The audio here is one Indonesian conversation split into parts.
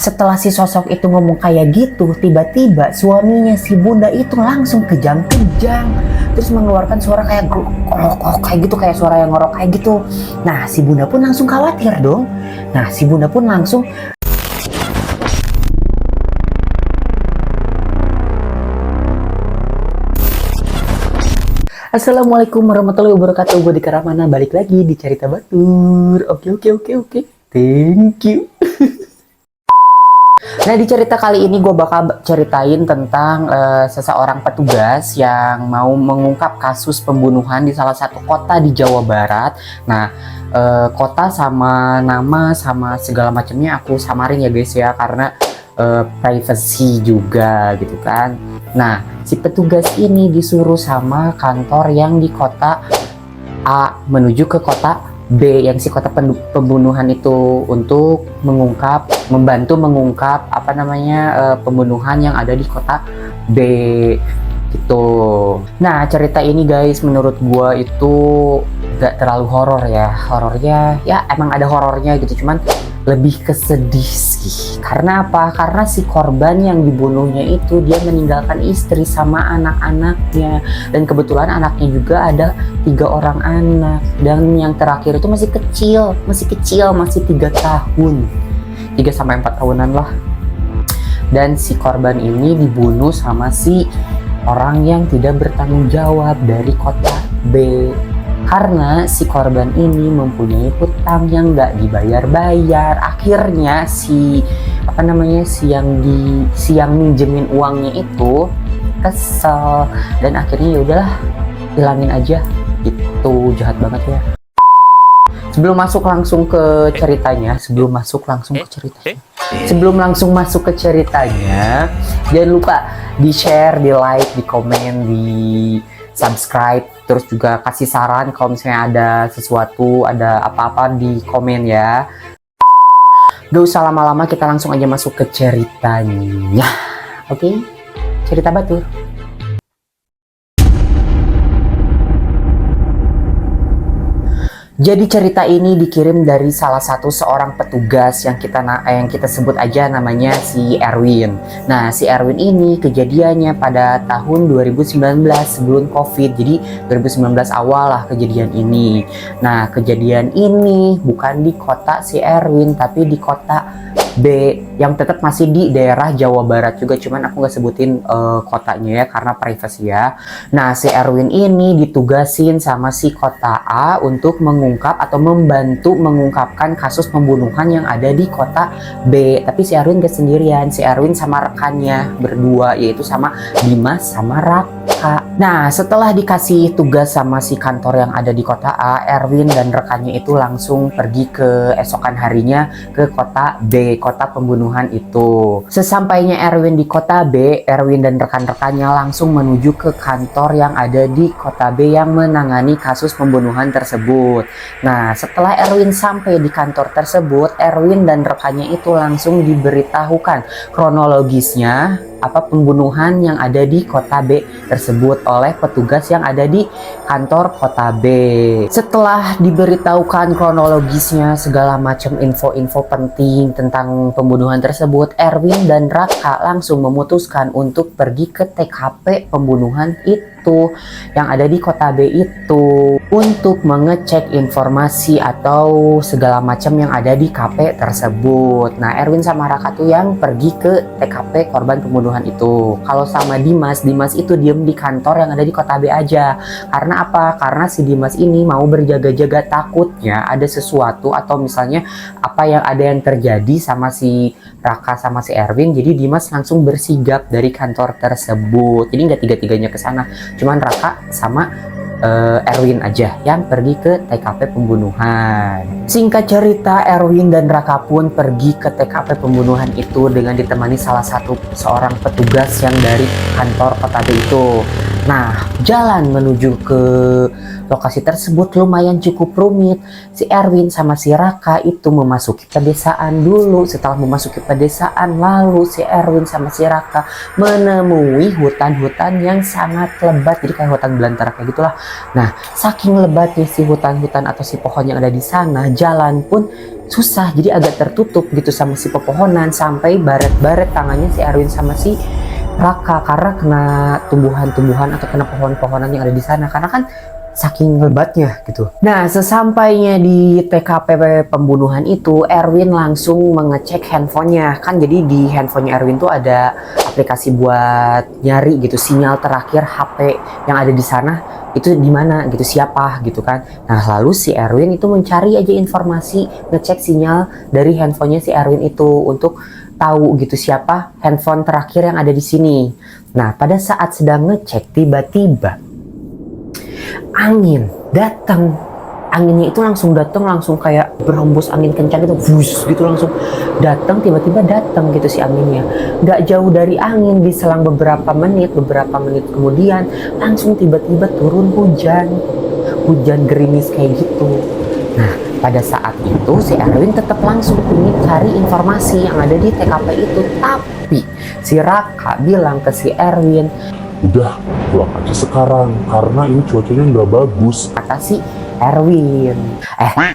Setelah si sosok itu ngomong kayak gitu, tiba-tiba suaminya si bunda itu langsung kejang-kejang, terus mengeluarkan suara kayak ngorok kayak gitu, kayak suara yang ngorok kayak gitu. Nah, si bunda pun langsung khawatir dong. Nah, si bunda pun langsung Assalamualaikum warahmatullahi wabarakatuh. Gue di Karamana, balik lagi di Cerita Batur. Oke. Thank you. Nah, di cerita kali ini gue bakal ceritain tentang seseorang petugas yang mau mengungkap kasus pembunuhan di salah satu kota di Jawa Barat. Nah, kota sama nama sama segala macamnya aku samarin ya guys ya, karena privacy juga gitu kan. Nah, si petugas ini disuruh sama kantor yang di kota A menuju ke kota B, yang si kota pembunuhan itu, untuk membantu mengungkap pembunuhan yang ada di kota B gitu. Nah, cerita ini guys menurut gua itu gak terlalu horor ya. Horornya ya emang ada horornya gitu, cuman lebih kesedih sih. Karena apa? Karena si korban yang dibunuhnya itu dia meninggalkan istri sama anak-anaknya, dan kebetulan anaknya juga ada 3 orang anak, dan yang terakhir itu masih kecil, masih 3 tahun, 3 sampai 4 tahunan lah. Dan si korban ini dibunuh sama si orang yang tidak bertanggung jawab dari kota B, karena si korban ini mempunyai hutang yang nggak dibayar-bayar. Akhirnya si yang minjemin uangnya itu kesel, dan akhirnya ya udahlah, hilangin aja. Itu jahat banget ya. Sebelum langsung masuk ke ceritanya, jangan lupa di share, di like, di komen, di subscribe, terus juga kasih saran kalau misalnya ada sesuatu, ada apa-apa di komen ya. Gak usah lama-lama, kita langsung aja masuk ke ceritanya. Oke? Cerita Batur. Jadi cerita ini dikirim dari salah satu seorang petugas yang kita sebut aja namanya si Erwin. Nah, si Erwin ini kejadiannya pada tahun 2019 sebelum COVID. Jadi 2019 awal lah kejadian ini. Nah, kejadian ini bukan di kota si Erwin, tapi di kota B yang tetap masih di daerah Jawa Barat juga, cuman aku nggak sebutin kotanya ya karena privacy ya. Nah, si Erwin ini ditugasin sama si kota A untuk mengungkap atau membantu mengungkapkan kasus pembunuhan yang ada di kota B. Tapi si Erwin gak sendirian, si Erwin sama rekannya berdua, yaitu sama Dimas sama Raka. Nah, setelah dikasih tugas sama si kantor yang ada di kota A, Erwin dan rekannya itu langsung pergi ke esokan harinya ke kota B, kota pembunuhan itu. Sesampainya Erwin di kota B, Erwin dan rekan-rekannya langsung menuju ke kantor yang ada di kota B yang menangani kasus pembunuhan tersebut. Nah, setelah Erwin sampai di kantor tersebut, Erwin dan rekannya itu langsung diberitahukan kronologisnya pembunuhan yang ada di kota B tersebut oleh petugas yang ada di kantor kota B. Setelah diberitahukan kronologisnya, segala macam info-info penting tentang pembunuhan tersebut, Erwin dan Raka langsung memutuskan untuk pergi ke TKP pembunuhan itu yang ada di kota B itu, untuk mengecek informasi atau segala macam yang ada di KP tersebut. Nah, Erwin sama Raka tuh yang pergi ke TKP korban pembunuhan itu. Kalau sama Dimas itu diem di kantor yang ada di kota B aja. Karena apa? Karena si Dimas ini mau berjaga-jaga, takutnya ada sesuatu atau misalnya ada yang terjadi sama si Raka sama si Erwin. Jadi Dimas langsung bersigap dari kantor tersebut. Jadi nggak tiga-tiganya ke sana, cuman Raka sama Erwin aja yang pergi ke TKP pembunuhan. Singkat cerita, Erwin dan Raka pun pergi ke TKP pembunuhan itu dengan ditemani seorang petugas yang dari kantor kota B itu. Nah, jalan menuju ke lokasi tersebut lumayan cukup rumit. Si Erwin sama si Raka itu memasuki pedesaan dulu. Setelah memasuki pedesaan, lalu si Erwin sama si Raka menemui hutan-hutan yang sangat lebat. Jadi kayak hutan belantara kayak gitulah. Nah, saking lebatnya si hutan-hutan atau si pohon yang ada di sana, jalan pun susah, jadi agak tertutup gitu sama si pepohonan, sampai baret-baret tangannya si Erwin sama si Raka karena kena tumbuhan-tumbuhan atau kena pohon-pohonan yang ada di sana, karena kan saking lebatnya gitu. Nah, sesampainya di TKP pembunuhan itu, Erwin langsung mengecek handphonenya. Kan jadi di handphonenya Erwin tuh ada aplikasi buat nyari gitu sinyal terakhir HP yang ada di sana itu di mana gitu, siapa gitu kan. Nah, lalu si Erwin itu mencari aja informasi, ngecek sinyal dari handphonenya si Erwin itu untuk tahu gitu siapa handphone terakhir yang ada di sini. Nah, pada saat sedang ngecek, tiba-tiba angin datang. Anginnya itu langsung datang, langsung kayak berhembus angin kencang gitu, bus gitu langsung datang, tiba-tiba datang gitu si anginnya. Gak jauh dari angin, di selang beberapa menit kemudian langsung tiba-tiba turun hujan gerimis kayak gitu. Nah, pada saat itu si Erwin tetap langsung ingin cari informasi yang ada di TKP itu, tapi si Raka bilang ke si Erwin, udah pulang aja sekarang karena ini cuacanya nggak bagus. kata si Erwin.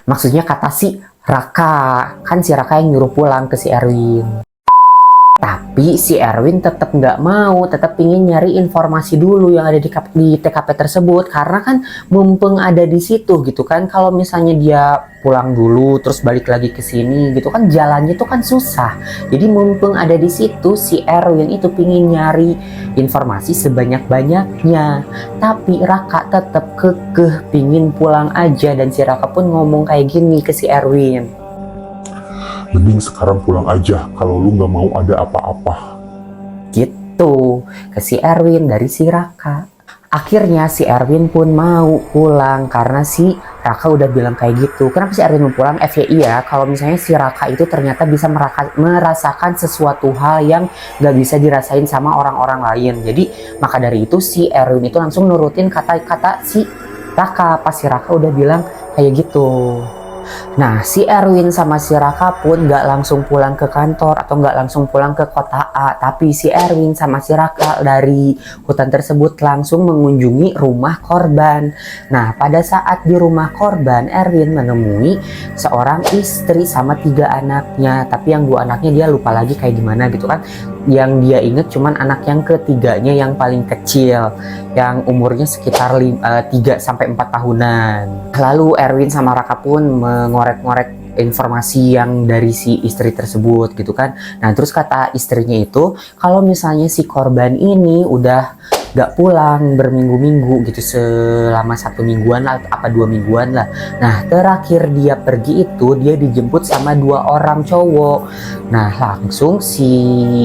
Maksudnya kata si Raka. Kan si Raka yang nyuruh pulang ke si Erwin. Tapi si Erwin tetap nggak mau, tetap ingin nyari informasi dulu yang ada di TKP tersebut, karena kan mumpung ada di situ gitu kan. Kalau misalnya dia pulang dulu terus balik lagi ke sini gitu kan, jalannya tuh kan susah. Jadi mumpung ada di situ, si Erwin itu pingin nyari informasi sebanyak-banyaknya. Tapi Raka tetap kekeh pingin pulang aja, dan si Raka pun ngomong kayak gini ke si Erwin, Mending sekarang pulang aja kalau lu nggak mau ada apa-apa. gitu ke si Erwin dari si Raka. Akhirnya si Erwin pun mau pulang karena si Raka udah bilang kayak gitu. Kenapa si Erwin mau pulang? FYI ya, kalau misalnya si Raka itu ternyata bisa merasakan sesuatu hal yang gak bisa dirasain sama orang-orang lain. Jadi maka dari itu si Erwin itu langsung nurutin kata-kata si Raka pas si Raka udah bilang kayak gitu. Nah, si Erwin sama si Raka pun nggak langsung pulang ke kantor atau nggak langsung pulang ke kota A, tapi si Erwin sama si Raka dari hutan tersebut langsung mengunjungi rumah korban. Nah, pada saat di rumah korban, Erwin menemui seorang istri sama 3 anaknya, tapi yang 2 anaknya dia lupa lagi kayak gimana gitu kan. Yang dia inget cuman anak yang ketiganya yang paling kecil, yang umurnya sekitar 3-4 tahunan. Lalu Erwin sama Raka pun mengorek-ngorek informasi yang dari si istri tersebut gitu kan. Nah, terus kata istrinya itu kalau misalnya si korban ini udah gak pulang berminggu-minggu gitu, selama 1 mingguan lah apa 2 mingguan lah. Nah, terakhir dia pergi itu dia dijemput sama 2 orang cowok. Nah, langsung si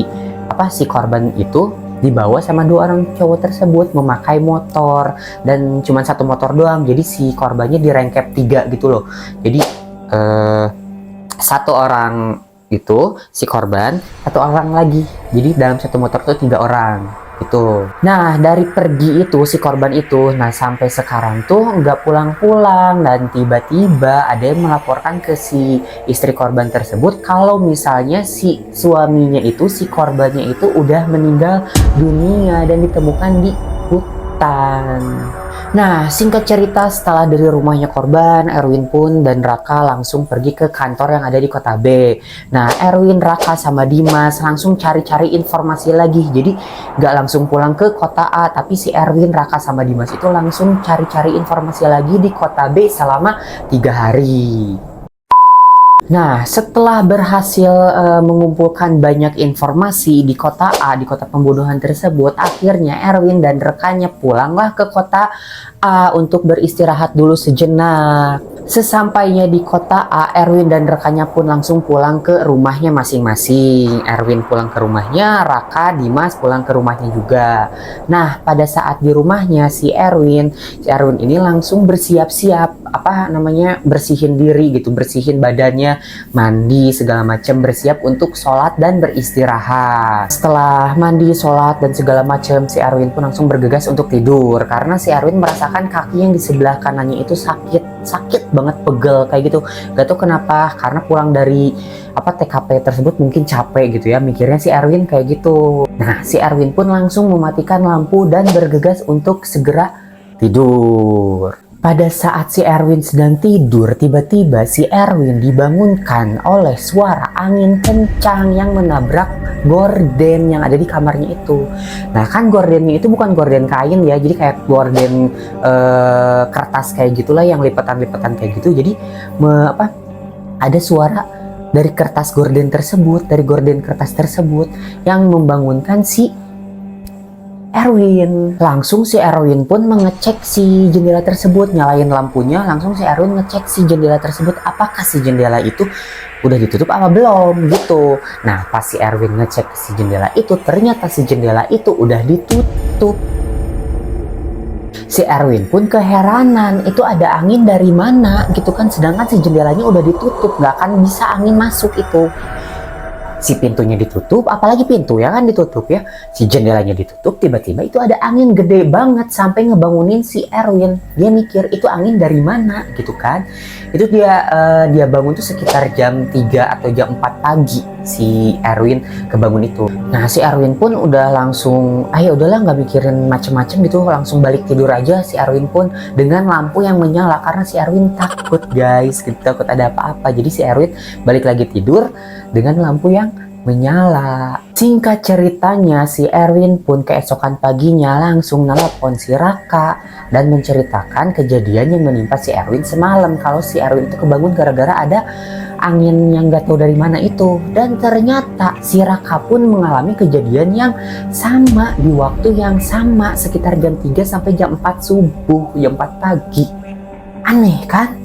korban itu dibawa sama 2 orang cowok tersebut memakai motor, dan cuma 1 motor doang. Jadi si korbannya direngkep 3 gitu loh. Jadi 1 orang itu si korban, 1 orang lagi. Jadi dalam 1 motor tuh 3 orang itu. Nah, dari pergi itu si korban itu, nah sampai sekarang tuh nggak pulang-pulang, dan tiba-tiba ada yang melaporkan ke si istri korban tersebut kalau misalnya si suaminya itu, si korbannya itu udah meninggal dunia dan ditemukan di hutan. Nah, singkat cerita, setelah dari rumahnya korban, Erwin pun dan Raka langsung pergi ke kantor yang ada di kota B. Nah, Erwin, Raka, sama Dimas langsung cari-cari informasi lagi. Jadi, nggak langsung pulang ke kota A, tapi si Erwin, Raka, sama Dimas itu langsung cari-cari informasi lagi di kota B selama 3 hari. Nah, setelah berhasil mengumpulkan banyak informasi di kota A, di kota pembunuhan tersebut, akhirnya Erwin dan rekannya pulanglah ke kota A untuk beristirahat dulu sejenak. Sesampainya di kota A, Erwin dan rekannya pun langsung pulang ke rumahnya masing-masing. Erwin pulang ke rumahnya, Raka, Dimas pulang ke rumahnya juga. Nah, pada saat di rumahnya si Erwin ini langsung bersiap-siap, bersihin diri gitu, bersihin badannya, mandi segala macam, bersiap untuk sholat dan beristirahat. Setelah mandi, sholat dan segala macam, si Erwin pun langsung bergegas untuk tidur karena si Erwin merasakan kaki yang di sebelah kanannya itu sakit banget, pegel kayak gitu. Gak tau kenapa, karena pulang dari TKP tersebut mungkin capek gitu ya, mikirnya si Erwin kayak gitu. Nah, si Erwin pun langsung mematikan lampu dan bergegas untuk segera tidur. Pada saat si Erwin sedang tidur, tiba-tiba si Erwin dibangunkan oleh suara angin kencang yang menabrak gorden yang ada di kamarnya itu. Nah kan gordennya itu bukan gorden kain ya, jadi kayak gorden kertas kayak gitulah yang lipatan-lipatan kayak gitu. Jadi ada suara dari kertas gorden tersebut, dari gorden kertas tersebut yang membangunkan si Erwin. Langsung si Erwin pun mengecek si jendela tersebut, nyalain lampunya. Langsung si Erwin ngecek si jendela tersebut, apakah si jendela itu udah ditutup apa belum gitu. Nah pas si Erwin ngecek si jendela itu, ternyata si jendela itu udah ditutup. Si Erwin pun keheranan, itu ada angin dari mana gitu kan, sedangkan si jendelanya udah ditutup, nggak akan bisa angin masuk itu. Si pintunya ditutup, apalagi pintu ya kan ditutup ya, si jendelanya ditutup, tiba-tiba itu ada angin gede banget sampai ngebangunin si Erwin. Dia mikir itu angin dari mana gitu kan. Itu dia bangun tuh sekitar jam 3 atau jam 4 pagi si Erwin kebangun itu. Nah si Erwin pun udah langsung udahlah nggak mikirin macem-macem gitu, langsung balik tidur aja si Erwin pun dengan lampu yang menyala karena si Erwin takut guys gitu, takut ada apa-apa. Jadi si Erwin balik lagi tidur dengan lampu yang menyala. Singkat ceritanya si Erwin pun keesokan paginya langsung nelpon si Raka dan menceritakan kejadian yang menimpa si Erwin semalam, kalau si Erwin itu kebangun gara-gara ada angin yang gak tahu dari mana itu. Dan ternyata si Raka pun mengalami kejadian yang sama di waktu yang sama, sekitar jam 3 sampai jam 4 subuh, jam 4 pagi. Aneh kan?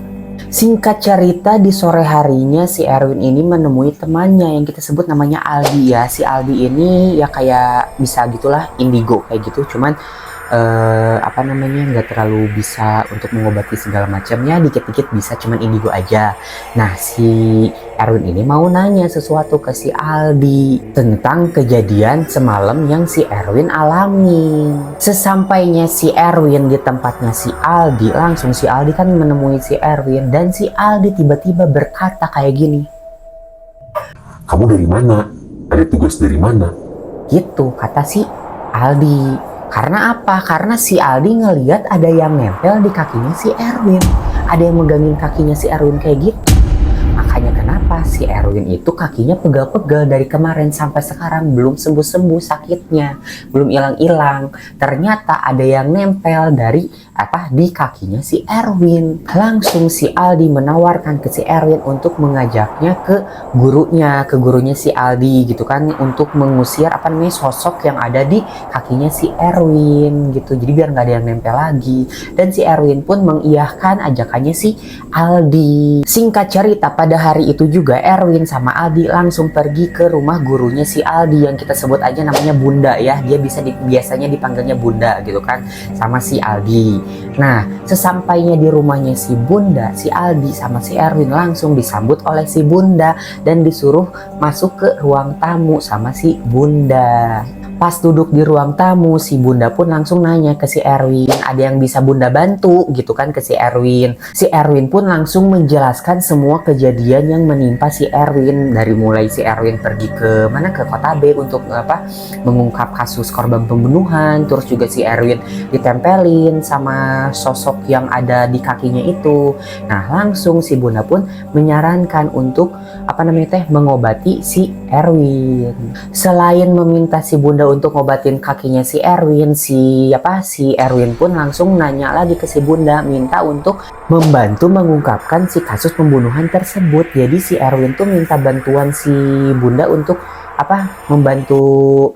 Singkat cerita di sore harinya si Erwin ini menemui temannya yang kita sebut namanya Aldi ya. Si Aldi ini ya kayak bisa gitulah indigo kayak gitu, cuman nggak terlalu bisa untuk mengobati segala macamnya, dikit-dikit bisa, cuman indigo aja. Nah si Erwin ini mau nanya sesuatu ke si Aldi tentang kejadian semalam yang si Erwin alami. Sesampainya si Erwin di tempatnya si Aldi, langsung si Aldi kan menemui si Erwin, dan si Aldi tiba-tiba berkata kayak gini, Kamu dari mana? Ada tugas dari mana? gitu kata si Aldi. Karena apa? Karena si Aldi ngeliat ada yang nempel di kakinya si Erwin, ada yang megangin kakinya si Erwin kayak gitu. Makanya kenapa si Erwin itu kakinya pegal-pegal dari kemarin sampai sekarang belum sembuh-sembuh sakitnya, belum hilang-hilang. Ternyata ada yang nempel di kakinya si Erwin. Langsung si Aldi menawarkan ke si Erwin untuk mengajaknya ke gurunya si Aldi gitu kan, untuk mengusir sosok yang ada di kakinya si Erwin gitu. Jadi biar nggak ada yang nempel lagi. Dan si Erwin pun mengiyahkan ajakannya si Aldi. Singkat cerita, pada hari itu juga Erwin sama Aldi langsung pergi ke rumah gurunya si Aldi yang kita sebut aja namanya Bunda ya. Dia biasanya dipanggilnya Bunda gitu kan, sama si Aldi. Nah, sesampainya di rumahnya si Bunda, si Aldi sama si Erwin langsung disambut oleh si Bunda dan disuruh masuk ke ruang tamu sama si Bunda. Pas duduk di ruang tamu, si Bunda pun langsung nanya ke si Erwin, ada yang bisa Bunda bantu gitu kan ke si Erwin. Si Erwin pun langsung menjelaskan semua kejadian yang menimpa si Erwin, dari mulai si Erwin pergi ke Kota B untuk mengungkap kasus korban pembunuhan, terus juga si Erwin ditempelin sama sosok yang ada di kakinya itu. Nah, langsung si Bunda pun menyarankan untuk mengobati si Erwin. Selain meminta si Bunda untuk ngobatin kakinya si Erwin, si Erwin pun langsung nanya lagi ke si Bunda, minta untuk membantu mengungkapkan si kasus pembunuhan tersebut. Jadi si Erwin tuh minta bantuan si Bunda untuk membantu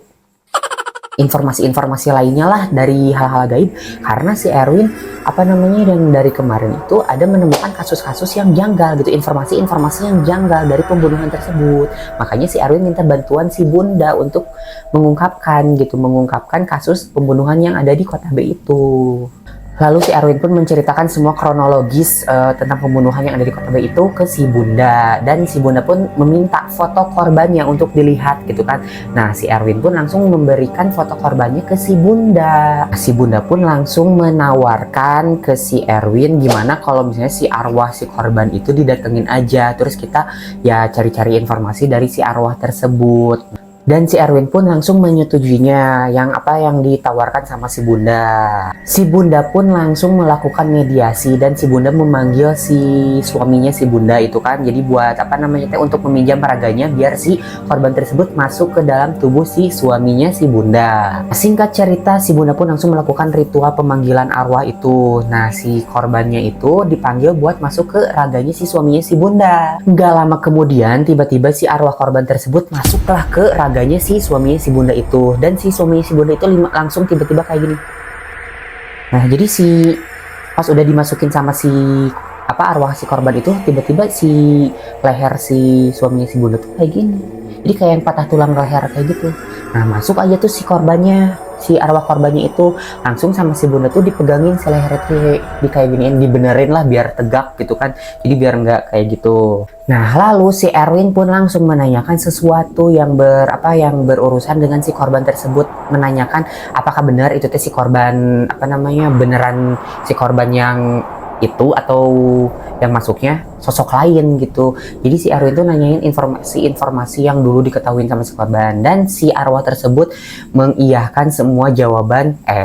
informasi-informasi lainnya lah dari hal-hal gaib, karena si Erwin dan dari kemarin itu ada menemukan kasus-kasus yang janggal gitu, informasi-informasi yang janggal dari pembunuhan tersebut. Makanya si Erwin minta bantuan si Bunda untuk mengungkapkan kasus pembunuhan yang ada di Kota B itu. Lalu si Erwin pun menceritakan semua kronologis tentang pembunuhan yang ada di Kota B itu ke si Bunda, dan si Bunda pun meminta foto korbannya untuk dilihat gitu kan. Nah si Erwin pun langsung memberikan foto korbannya ke si Bunda. Si Bunda pun langsung menawarkan ke si Erwin, gimana kalau misalnya si arwah si korban itu didatengin aja, terus kita ya cari-cari informasi dari si arwah tersebut. Dan si Erwin pun langsung menyetujuinya yang ditawarkan sama si Bunda. Si Bunda pun langsung melakukan mediasi dan si Bunda memanggil si suaminya si Bunda itu kan. Jadi buat untuk meminjam raganya biar si korban tersebut masuk ke dalam tubuh si suaminya si Bunda. Singkat cerita, si Bunda pun langsung melakukan ritual pemanggilan arwah itu. Nah, si korbannya itu dipanggil buat masuk ke raganya si suaminya si Bunda. Gak lama kemudian tiba-tiba si arwah korban tersebut masuklah ke raganya si suaminya si Bunda itu, dan si suaminya si Bunda itu langsung tiba-tiba kayak gini. Nah, jadi pas udah dimasukin sama si arwah si korban itu, tiba-tiba si leher si suaminya si Bunda tuh kayak gini. Jadi kayak yang patah tulang leher kayak gitu. Nah, masuk aja tuh si korbannya, si arwah korbannya itu langsung sama si Bunda tuh dipegangin si leher itu, kayak giniin, dibenerin lah biar tegak gitu kan. Jadi biar nggak kayak gitu. Nah, lalu si Erwin pun langsung menanyakan sesuatu yang berurusan dengan si korban tersebut, menanyakan apakah benar itu si korban beneran si korban yang itu atau yang masuknya sosok lain gitu. Jadi si Erwin tuh nanyain informasi yang dulu diketahui sama si korban, dan si arwah tersebut mengiyahkan semua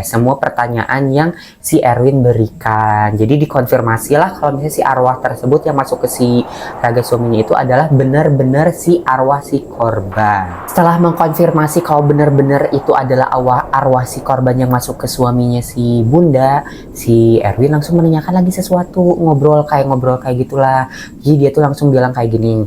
semua pertanyaan yang si Erwin berikan. Jadi dikonfirmasi lah kalau misalnya si arwah tersebut yang masuk ke si raga suaminya itu adalah benar-benar si arwah si korban. Setelah mengkonfirmasi kalau benar-benar itu adalah arwah si korban yang masuk ke suaminya si Bunda, si Erwin langsung menanyakan lagi sesuatu, ngobrol kayak gitulah. Jadi dia tuh langsung bilang kayak gini,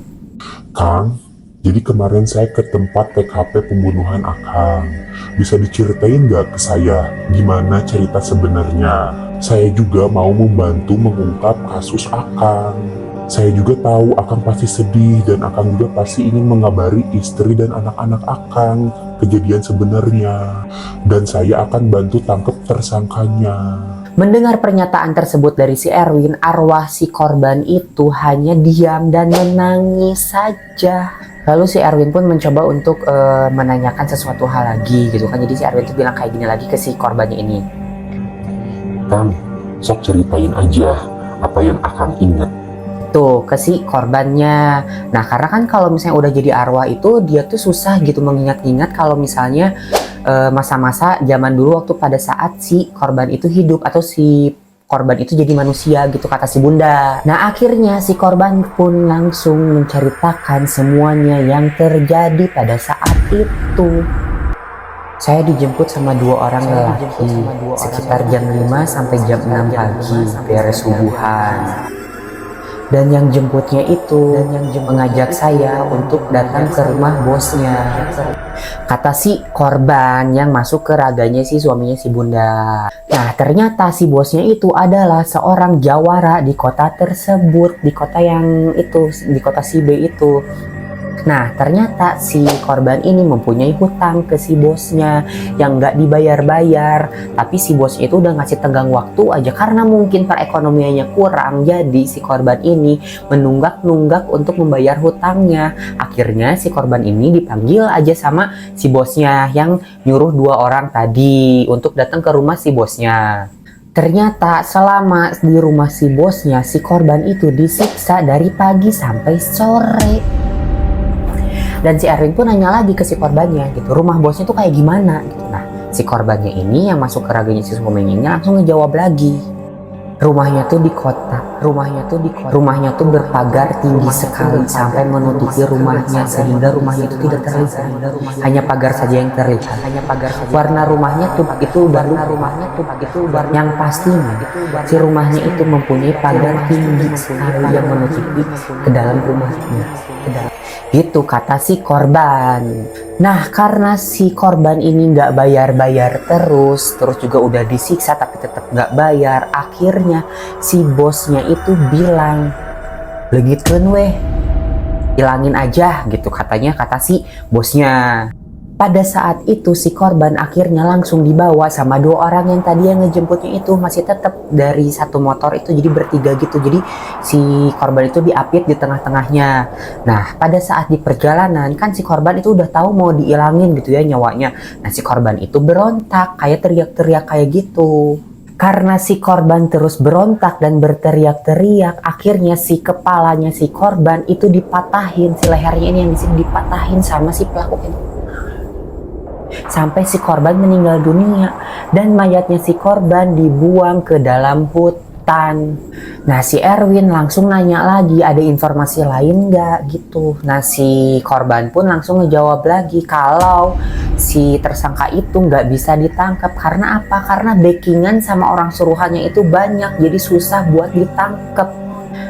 Kang, jadi kemarin saya ke tempat TKP pembunuhan Akang. Bisa diceritain nggak ke saya gimana cerita sebenarnya? Saya juga mau membantu mengungkap kasus Akang. Saya juga tahu Akang pasti sedih dan Akang juga pasti ingin mengabari istri dan anak-anak Akang kejadian sebenarnya. Dan saya akan bantu tangkap tersangkanya. Mendengar pernyataan tersebut dari si Erwin, arwah si korban itu hanya diam dan menangis saja. Lalu si Erwin pun mencoba untuk menanyakan sesuatu hal lagi gitu kan. Jadi si Erwin tuh bilang kayak gini lagi ke si korbannya ini. Kang, sok ceritain aja apa yang Akang ingat. Tuh ke si korbannya. Nah, karena kan kalau misalnya udah jadi arwah itu dia tuh susah gitu mengingat-ingat kalau misalnya masa-masa zaman dulu waktu pada saat si korban itu hidup atau si korban itu jadi manusia gitu, kata si Bunda. Nah, akhirnya si korban pun langsung menceritakan semuanya yang terjadi pada saat itu. Saya dijemput sama dua orang lelaki sekitar jam 5 sampai jam 6 pagi beres subuhan. Dan yang jemputnya itu mengajak saya untuk datang ke rumah bosnya, kata si korban yang masuk ke raganya si suaminya si Bunda. Nah, ternyata si bosnya itu adalah seorang jawara di kota tersebut, di kota si B itu. Nah, ternyata si korban ini mempunyai hutang ke si bosnya yang nggak dibayar-bayar. Tapi si bosnya itu udah ngasih tenggang waktu aja karena mungkin perekonomiannya kurang. Jadi si korban ini menunggak-nunggak untuk membayar hutangnya. Akhirnya si korban ini dipanggil aja sama si bosnya yang nyuruh dua orang tadi untuk datang ke rumah si bosnya. Ternyata selama di rumah si bosnya, si korban itu disiksa dari pagi sampai sore. Dan si Erwin pun nanya lagi ke si korbannya gitu, rumah bosnya tuh kayak gimana gitu. Nah, si korbannya ini yang masuk ke raganya si suaminya ini langsung ngejawab lagi, rumahnya tuh di kota, rumahnya tuh berpagar tinggi sekali sampai menutupi rumahnya sehingga rumahnya itu tidak terlihat, hanya pagar saja yang terlihat. Warna rumahnya tuh yang pastinya si rumahnya itu mempunyai pagar tinggi sekali yang menutupi ke dalam rumahnya. Gitu kata si korban. Nah, karena si korban ini nggak bayar terus juga udah disiksa tapi tetap nggak bayar, akhirnya si bosnya itu bilang, "Legitkeun weh, hilangin aja," gitu katanya, kata si bosnya. Pada saat itu si korban akhirnya langsung dibawa sama dua orang yang tadi yang ngejemputnya itu masih tetap dari satu motor itu, jadi bertiga gitu. Jadi si korban itu diapit di tengah-tengahnya. Nah, pada saat di perjalanan kan si korban itu udah tahu mau diilangin gitu ya nyawanya. Nah, si korban itu berontak kayak teriak-teriak kayak gitu. Karena si korban terus berontak dan berteriak-teriak, akhirnya si kepalanya si korban itu dipatahin, si lehernya ini yang disini dipatahin sama si pelaku itu. sampai si korban meninggal dunia dan mayatnya si korban dibuang ke dalam hutan. Nah si Erwin langsung nanya lagi ada informasi lain nggak gitu. Nah si korban pun langsung ngejawab lagi kalau si tersangka itu nggak bisa ditangkap karena apa? Karena backingan sama orang suruhannya itu banyak, jadi susah buat ditangkap.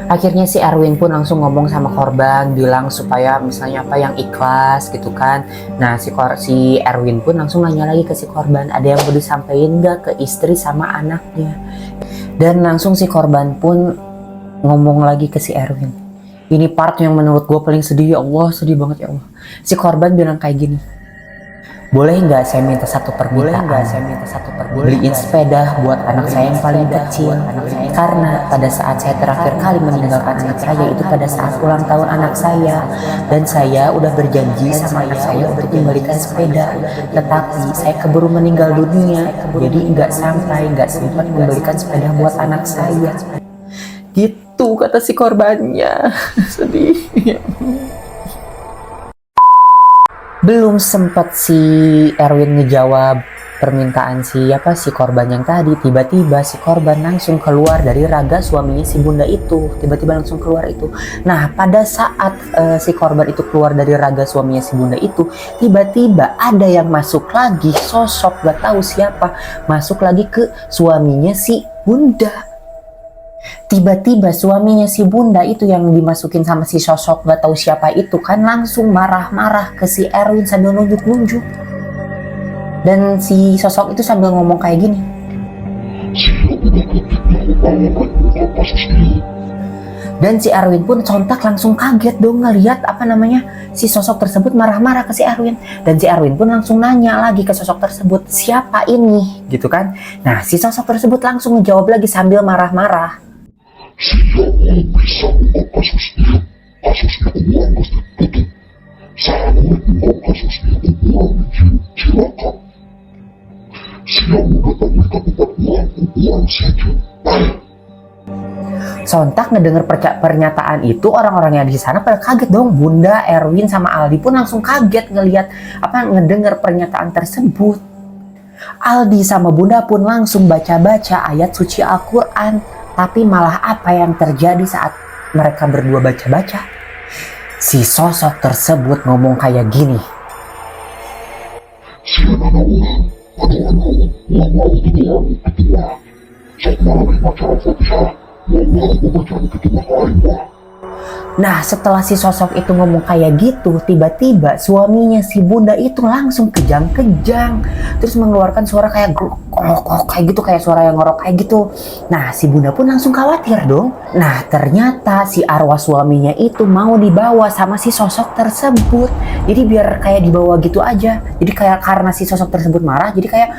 Akhirnya si Erwin pun langsung ngomong sama korban, bilang supaya misalnya apa yang ikhlas gitu kan. Nah si Erwin pun langsung nanya lagi ke si korban, ada yang mau disampaikan nggak ke istri sama anaknya. Dan langsung si korban pun ngomong lagi ke si Erwin. Ini part yang menurut gue paling sedih, ya Allah, sedih banget ya Allah. Si korban bilang kayak gini, boleh nggak saya minta satu permintaan? Beliin sepeda buat anak saya yang paling kecil. Karena pada saat saya terakhir kali meninggalkan anak saya itu pada saat ulang tahun anak saya. Dan saya udah berjanji sama anak saya untuk membelikan sepeda. Tetapi saya keburu meninggal dunia. Jadi nggak sempat membelikan sepeda buat anak saya. Gitu kata si korbannya. Sedih. Belum sempat si Erwin ngejawab permintaan si korban yang tadi, tiba-tiba si korban langsung keluar dari raga suaminya si bunda itu. Tiba-tiba langsung keluar itu. Nah pada saat si korban itu keluar dari raga suaminya si bunda itu, tiba-tiba ada yang masuk lagi, sosok gak tahu siapa masuk lagi ke suaminya si bunda. Tiba-tiba suaminya si bunda itu yang dimasukin sama si sosok gak tahu siapa itu kan langsung marah-marah ke si Erwin sambil nunjuk-nunjuk. Dan si sosok itu sambil ngomong kayak gini. Dan si Erwin pun sontak langsung kaget dong ngeliat si sosok tersebut marah-marah ke si Erwin. Dan si Erwin pun langsung nanya lagi ke sosok tersebut, siapa ini? Gitu kan. Nah si sosok tersebut langsung menjawab lagi sambil marah-marah. Saya belum bisa mengungkap kasusnya. Kasusnya kurang pasti tutup. Saya mengungkap kasusnya kurang silakan. Saya mau datang ke tempat kurang saja. Sontak ngedenger pernyataan itu, orang-orang yang di sana pada kaget dong. Bunda, Erwin sama Aldi pun langsung kaget ngedenger pernyataan tersebut. Aldi sama Bunda pun langsung baca-baca ayat suci Al-Quran. Tapi malah apa yang terjadi saat mereka berdua baca-baca? Si sosok tersebut ngomong kayak gini. Nah setelah si sosok itu ngomong kayak gitu, tiba-tiba suaminya si bunda itu langsung kejang-kejang, terus mengeluarkan suara kayak grok kayak gitu, kayak suara yang ngorok kayak gitu. Nah si bunda pun langsung khawatir dong. Nah ternyata si arwah suaminya itu mau dibawa sama si sosok tersebut. Jadi biar kayak dibawa gitu aja. Jadi kayak karena si sosok tersebut marah, jadi kayak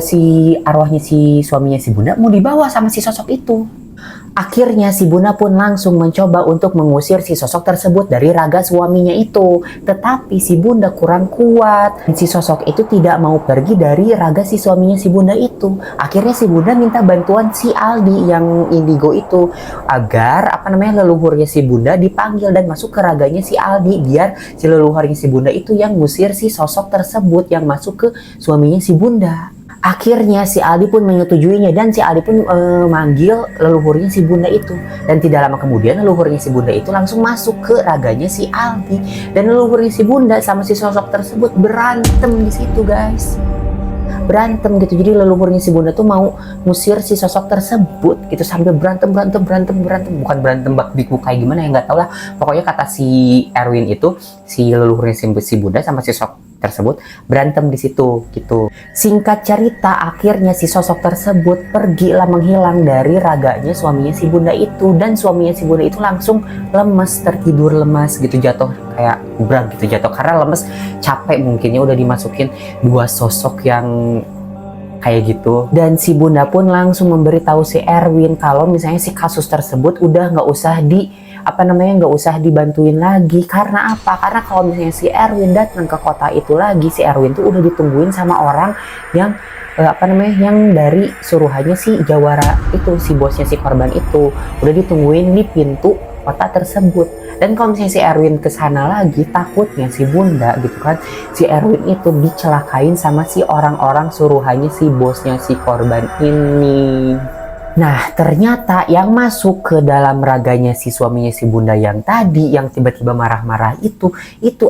si arwahnya si suaminya si bunda mau dibawa sama si sosok itu. Akhirnya si bunda pun langsung mencoba untuk mengusir si sosok tersebut dari raga suaminya itu. Tetapi si bunda kurang kuat. Si sosok itu tidak mau pergi dari raga si suaminya si bunda itu. Akhirnya si bunda minta bantuan si Aldi yang indigo itu. Agar leluhurnya si bunda dipanggil dan masuk ke raganya si Aldi. Biar si leluhurnya si bunda itu yang ngusir si sosok tersebut yang masuk ke suaminya si bunda. Akhirnya si Aldi pun menyetujuinya dan si Aldi pun manggil leluhurnya si bunda itu. Dan tidak lama kemudian leluhurnya si bunda itu langsung masuk ke raganya si Aldi. Dan leluhurnya si bunda sama si sosok tersebut berantem di situ guys. Berantem gitu. Jadi leluhurnya si bunda tuh mau ngusir si sosok tersebut gitu sambil berantem. Bukan berantem bak biku kayak gimana ya nggak tahu lah. Pokoknya kata si Erwin itu si leluhurnya si bunda sama si sosok tersebut berantem di situ gitu. Singkat cerita akhirnya si sosok tersebut pergilah menghilang dari raganya suaminya si bunda itu. Dan suaminya si bunda itu langsung tertidur lemas gitu, jatuh kayak brag gitu, jatuh karena lemes, capek mungkinnya udah dimasukin dua sosok yang kayak gitu. Dan si bunda pun langsung memberitahu si Erwin kalau misalnya si kasus tersebut udah nggak usah dibantuin lagi. Karena apa? Karena kalau misalnya si Erwin datang ke kota itu lagi, si Erwin tuh udah ditungguin sama orang yang yang dari suruhannya si Jawara itu, si bosnya si korban itu udah ditungguin di pintu kota tersebut. Dan kalau misalnya si Erwin kesana lagi, takutnya si Bunda gitu kan, si Erwin itu dicelakain sama si orang-orang suruhannya si bosnya si korban ini. Nah, ternyata yang masuk ke dalam raganya si suaminya si Bunda yang tadi, yang tiba-tiba marah-marah itu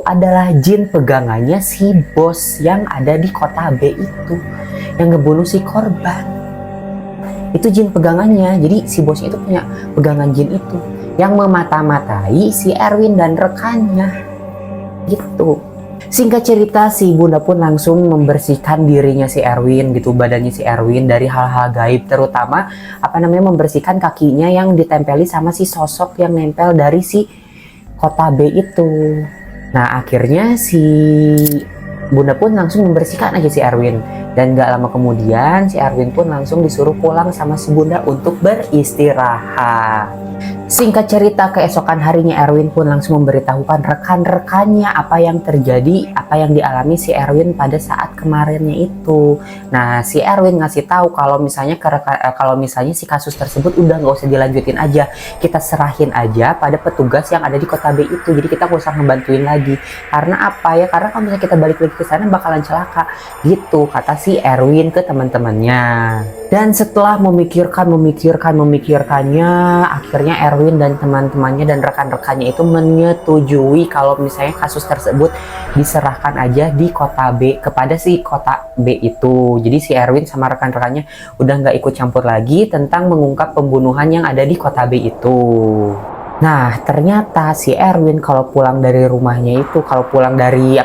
adalah jin pegangannya si bos yang ada di kota B itu, yang ngebunuh si korban. Itu jin pegangannya, jadi si bosnya itu punya pegangan jin itu, yang memata-matai si Erwin dan rekannya, gitu. Singkat cerita, si Bunda pun langsung membersihkan dirinya si Erwin gitu, badannya si Erwin dari hal-hal gaib, terutama membersihkan kakinya yang ditempeli sama si sosok yang nempel dari si kota B itu. Nah, akhirnya si Bunda pun langsung membersihkan aja si Erwin, dan gak lama kemudian si Erwin pun langsung disuruh pulang sama si Bunda untuk beristirahat. Singkat cerita, keesokan harinya Erwin pun langsung memberitahukan rekan-rekannya apa yang terjadi, apa yang dialami si Erwin pada saat kemarinnya itu. Nah, si Erwin ngasih tahu kalau misalnya si kasus tersebut udah nggak usah dilanjutin aja, kita serahin aja pada petugas yang ada di kota B itu. Jadi kita nggak usah ngebantuin lagi. Karena apa ya? Karena kalau misalnya kita balik lagi ke sana bakalan celaka. Gitu kata si Erwin ke teman-temannya. Dan setelah memikirkannya, akhirnya Erwin dan teman-temannya dan rekan-rekannya itu menyetujui kalau misalnya kasus tersebut diserahkan aja di kota B kepada si kota B itu. Jadi si Erwin sama rekan-rekannya udah nggak ikut campur lagi tentang mengungkap pembunuhan yang ada di kota B itu. Nah, ternyata si Erwin kalau pulang dari rumahnya itu, kalau pulang dari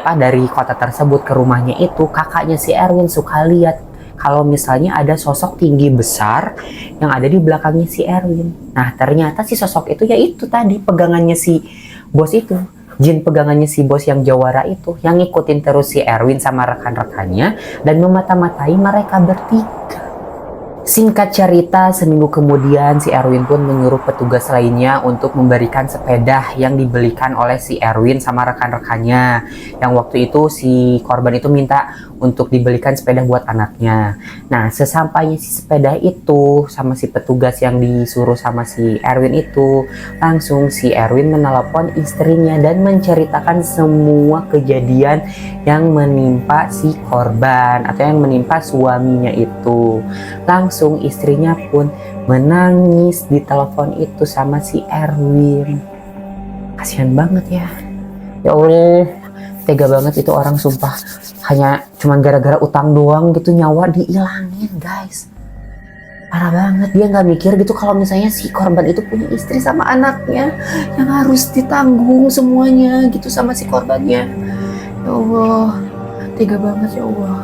kota tersebut ke rumahnya itu, kakaknya si Erwin suka lihat kalau misalnya ada sosok tinggi besar yang ada di belakangnya si Erwin. Nah, ternyata si sosok itu ya itu tadi pegangannya si bos itu, jin pegangannya si bos yang jawara itu, yang ngikutin terus si Erwin sama rekan-rekannya dan memata-matai mereka bertiga. Singkat cerita, seminggu kemudian si Erwin pun menyuruh petugas lainnya untuk memberikan sepeda yang dibelikan oleh si Erwin sama rekan-rekannya. Yang waktu itu si korban itu minta untuk dibelikan sepeda buat anaknya. Nah, sesampainya si sepeda itu sama si petugas yang disuruh sama si Erwin itu, langsung si Erwin menelepon istrinya dan menceritakan semua kejadian yang menimpa si korban atau yang menimpa suaminya itu. Langsung istrinya pun menangis di telepon itu sama si Erwin. Kasihan banget ya. Ya Allah, tega banget itu orang, sumpah. Hanya cuman gara-gara utang doang gitu nyawa diilangin, guys. Parah banget, dia nggak mikir gitu kalau misalnya si korban itu punya istri sama anaknya yang harus ditanggung semuanya gitu sama si korbannya. Ya Allah, tega banget ya Allah.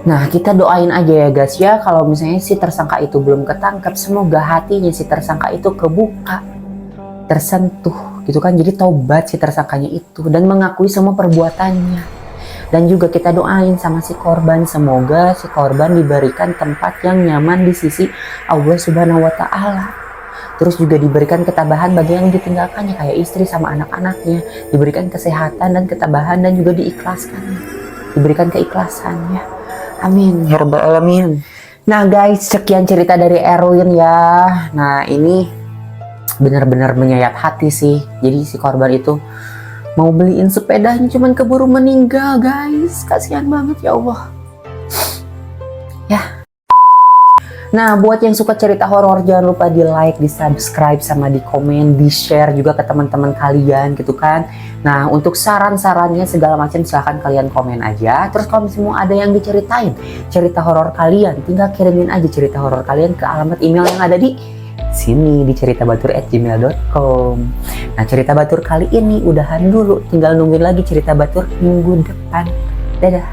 Nah, kita doain aja ya guys ya, kalau misalnya si tersangka itu belum ketangkep, semoga hatinya si tersangka itu kebuka, tersentuh gitu kan, jadi taubat si tersangkanya itu dan mengakui semua perbuatannya. Dan juga kita doain sama si korban, semoga si korban diberikan tempat yang nyaman di sisi Allah Subhanahu wa Ta'ala. Terus juga diberikan ketabahan bagi yang ditinggalkannya, kayak istri sama anak-anaknya, diberikan kesehatan dan ketabahan dan juga diikhlaskan, diberikan keikhlasannya. Amin ya rabbal alamin. Nah guys, sekian cerita dari Erwin ya. Nah, ini benar-benar menyayat hati sih. Jadi si korban itu mau beliin sepedanya cuman keburu meninggal, guys. Kasihan banget ya Allah. Ya. Nah, buat yang suka cerita horor jangan lupa di like, di subscribe, sama di komen, di share juga ke teman-teman kalian gitu kan. Nah, untuk saran-sarannya segala macam silahkan kalian komen aja. Terus kalau misalnya ada yang diceritain cerita horor kalian, tinggal kirimin aja cerita horor kalian ke alamat email yang ada di sini di ceritabatur@gmail.com. Nah, cerita batur kali ini udahan dulu, tinggal nungguin lagi cerita batur minggu depan. Dadah.